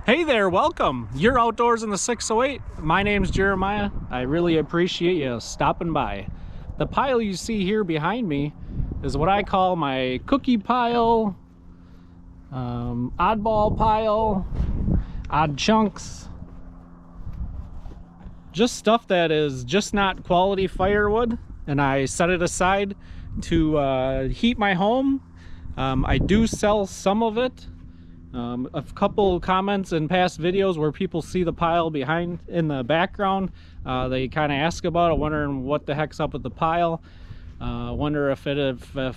Hey there, welcome. You're outdoors in the 608. My name's Jeremiah. I really appreciate you stopping by. The pile you see here behind me is what I call my cookie pile, oddball pile, odd chunks. Just stuff that is just not quality firewood, and I set it aside to heat my home. I do sell some of it. A couple comments in past videos where people see the pile behind in the background, they kind of ask about it, wondering what the heck's up with the pile. Wonder if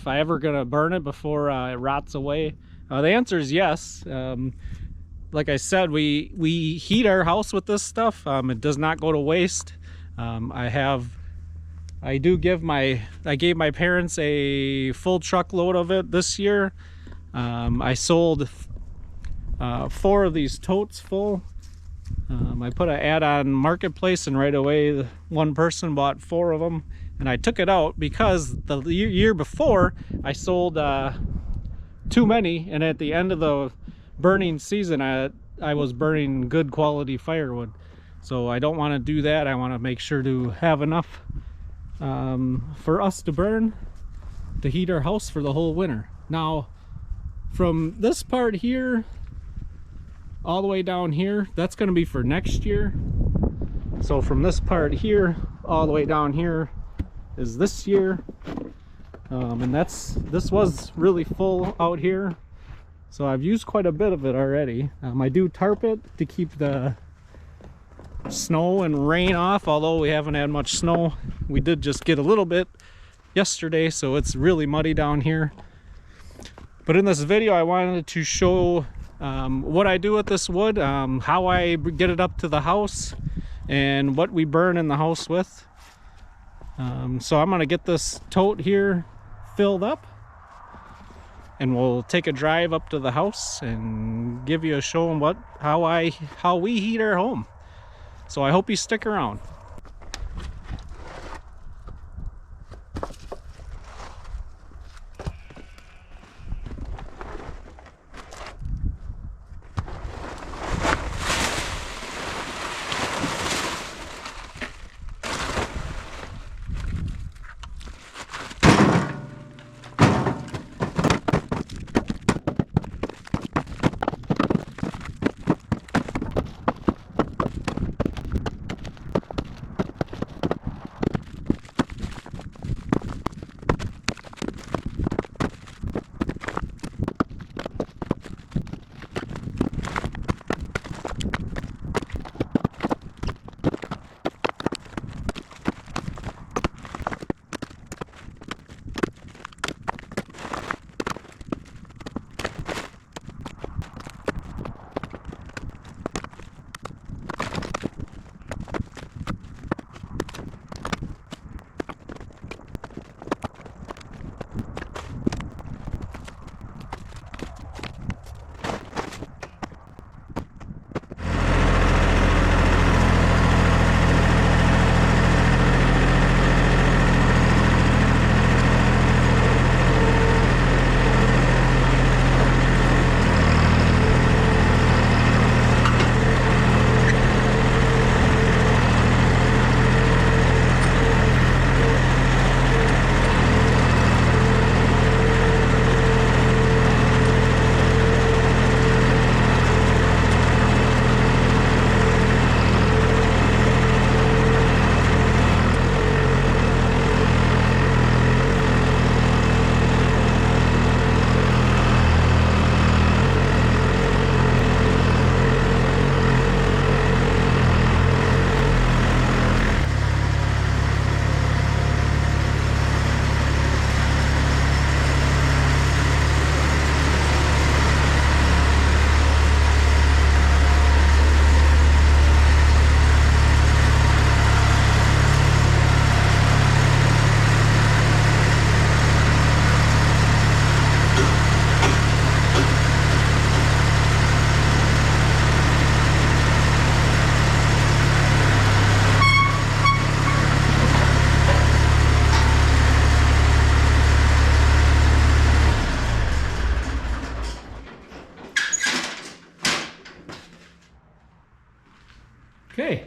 I ever gonna burn it before it rots away. The answer is yes. Like I said, we heat our house with this stuff. It does not go to waste. I gave my parents a full truckload of it this year. I sold 4 of these totes full. I put an ad on Marketplace, and right away one person bought 4 of them, and I took it out because the year before I sold too many, and at the end of the burning season I was burning good quality firewood. So I don't want to do that. I want to make sure to have enough for us to burn to heat our house for the whole winter. Now from this part here all the way down here, that's going to be for next year. So from this part here all the way down here is this year, and this was really full out here, so I've used quite a bit of it already. I do tarp it to keep the snow and rain off, although we haven't had much snow. We did just get a little bit yesterday, so it's really muddy down here. But in this video I wanted to show what I do with this wood, how I get it up to the house, and what we burn in the house with. So I'm gonna get this tote here filled up, and we'll take a drive up to the house and give you a show on how we heat our home. So I hope you stick around. Okay.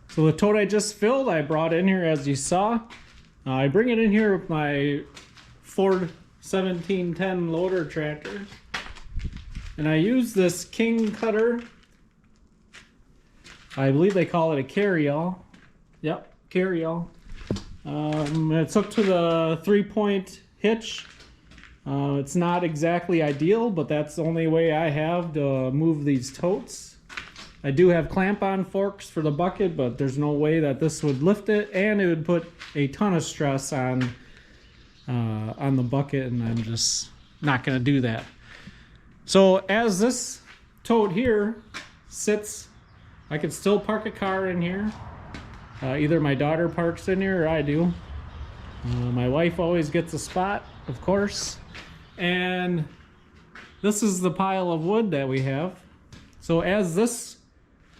So the tote I just filled, I brought in here as you saw. I bring it in here with my Ford 1710 loader tractor. And I use this King Kutter. I believe they call it a carry-all. Yep, carry-all. It's hooked to the 3-point hitch. It's not exactly ideal, but that's the only way I have to move these totes. I do have clamp-on forks for the bucket, but there's no way that this would lift it, and it would put a ton of stress on the bucket, and I'm just not going to do that. So as this tote here sits, I can still park a car in here. Either my daughter parks in here or I do. My wife always gets a spot, of course. And this is the pile of wood that we have. So as this,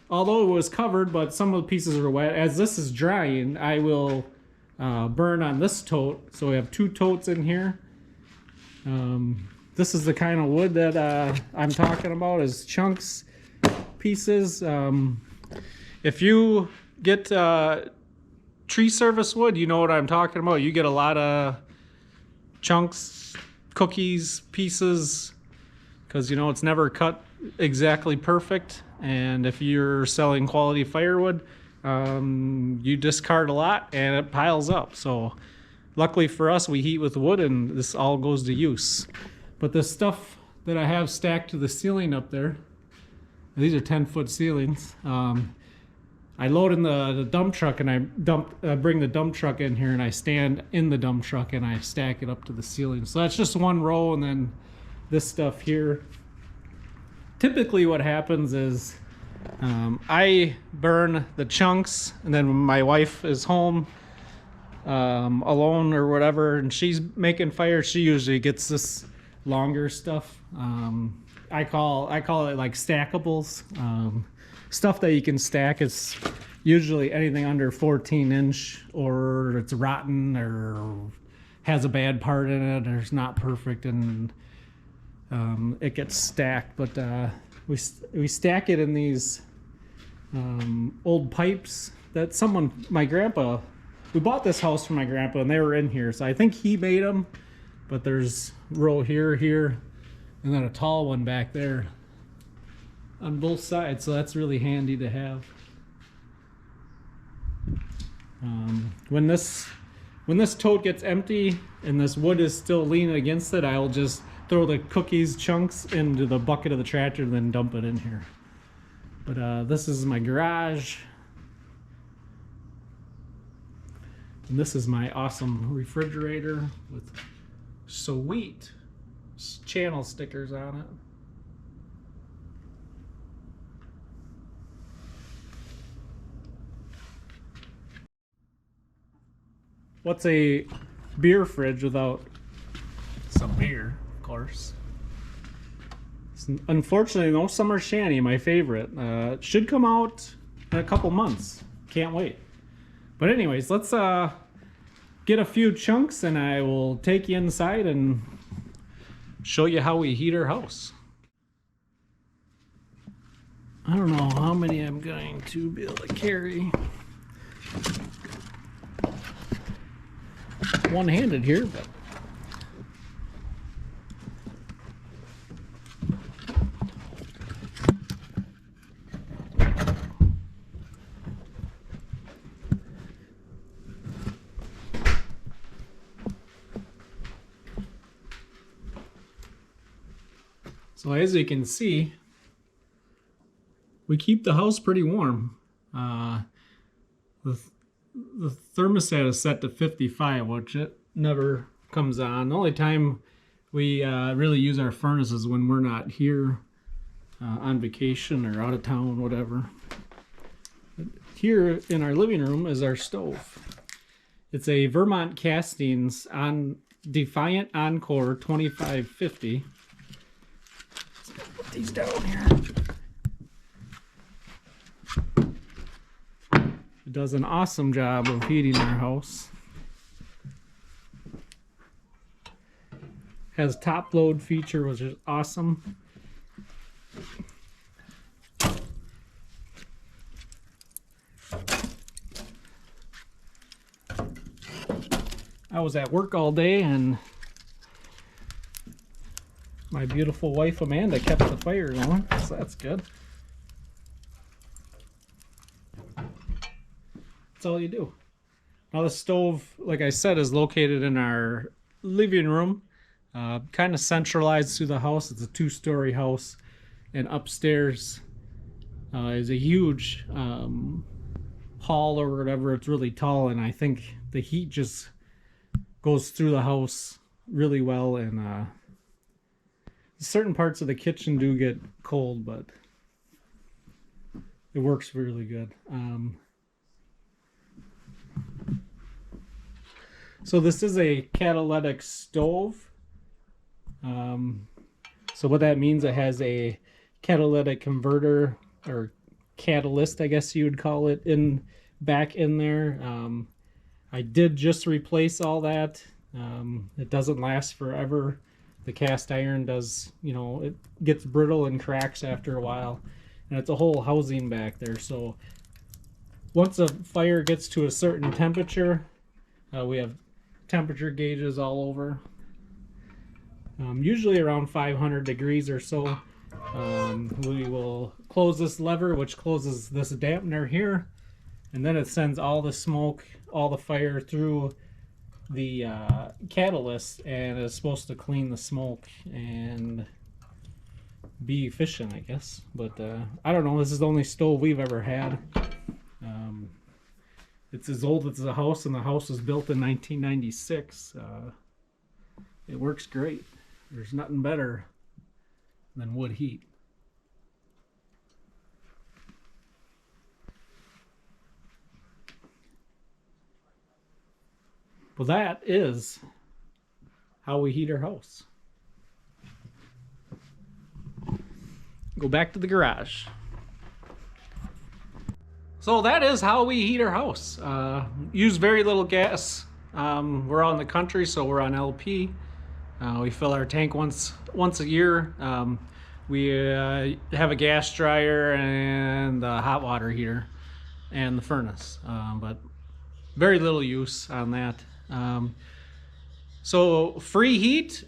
although it was covered, but some of the pieces are wet, as this is drying, I will burn on this tote. So we have 2 totes in here. This is the kind of wood that I'm talking about, is chunks, pieces. If you get tree service wood, you know what I'm talking about. You get a lot of chunks, cookies, pieces, because you know it's never cut exactly perfect. And if you're selling quality firewood, you discard a lot and it piles up. So luckily for us, we heat with wood and this all goes to use. But the stuff that I have stacked to the ceiling up there, these are 10-foot ceilings. I load in the dump truck and I bring the dump truck in here and I stand in the dump truck and I stack it up to the ceiling. So that's just one row, and then this stuff here. Typically what happens is I burn the chunks, and then when my wife is home alone or whatever and she's making fire, she usually gets this longer stuff. I call it like stackables. Stuff that you can stack is usually anything under 14-inch, or it's rotten or has a bad part in it or it's not perfect, and it gets stacked. But we stack it in these old pipes that my grandpa, we bought this house from my grandpa and they were in here, so I think he made them. But there's a row here, and then a tall one back there on both sides, so that's really handy to have. When this tote gets empty and this wood is still leaning against it, I'll just throw the cookies chunks into the bucket of the tractor and then dump it in here. But this is my garage, and this is my awesome refrigerator with sweet channel stickers on it. What's a beer fridge without some beer, of course? Unfortunately, no summer shandy, my favorite. It should come out in a couple months. Can't wait. But anyways, let's get a few chunks and I will take you inside and show you how we heat our house. I don't know how many I'm going to be able to carry one-handed here, but so as you can see, we keep the house pretty warm. The thermostat is set to 55, which it never comes on. The only time we really use our furnace is when we're not here on vacation or out of town, whatever. But here in our living room is our stove. It's a Vermont Castings on Defiant Encore 2550. Put these down here. It does an awesome job of heating our house. Has top load feature, which is awesome. I was at work all day and my beautiful wife Amanda kept the fire going, so that's good. That's all you do. Now the stove, like I said, is located in our living room, kind of centralized through the house. It's a 2-story house, and upstairs is a huge hall or whatever. It's really tall, and I think the heat just goes through the house really well, and certain parts of the kitchen do get cold, but it works really good. So this is a catalytic stove. So what that means, it has a catalytic converter, or catalyst, I guess you would call it, back in there. I did just replace all that. It doesn't last forever. The cast iron does, you know, it gets brittle and cracks after a while, and it's a whole housing back there. So once a fire gets to a certain temperature, we have temperature gauges all over, usually around 500 degrees or so. We will close this lever, which closes this dampener here, and then it sends all the smoke, all the fire through the catalyst, and is supposed to clean the smoke and be efficient, I guess. But I don't know, this is the only stove we've ever had. It's as old as the house, and the house was built in 1996. It works great. There's nothing better than wood heat. Well, that is how we heat our house. Go back to the garage. So that is how we heat our house. Use very little gas. We're out in the country, so we're on LP. We fill our tank once a year. We have a gas dryer and a hot water heater and the furnace, but very little use on that. So free heat,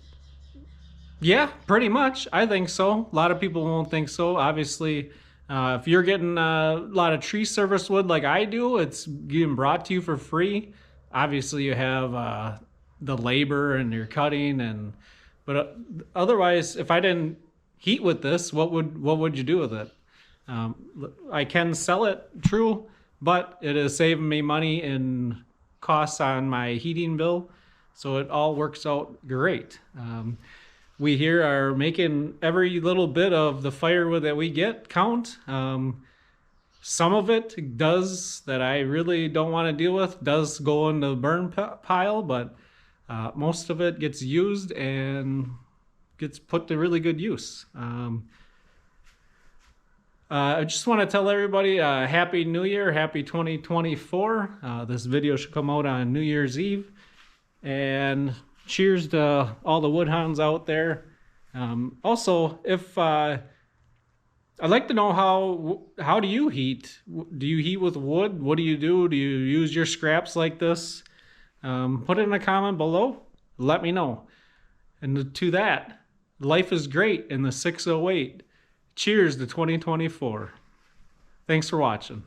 yeah, pretty much. I think so. A lot of people won't think so. Obviously, if you're getting a lot of tree service wood like I do, it's getting brought to you for free. Obviously, you have the labor and you're cutting, but otherwise, if I didn't heat with this, what would you do with it? I can sell it, true, but it is saving me money in costs on my heating bill, so it all works out great. We here are making every little bit of the firewood that we get count. Some of it does, that I really don't want to deal with, does go in the burn pile, but most of it gets used and gets put to really good use. I just want to tell everybody Happy New Year, Happy 2024. This video should come out on New Year's Eve. And cheers to all the woodhounds out there. Also, if I'd like to know how do you heat? Do you heat with wood? What do you do? Do you use your scraps like this? Put it in a comment below. Let me know. And to that, life is great in the 608. Cheers to 2024. Thanks for watching.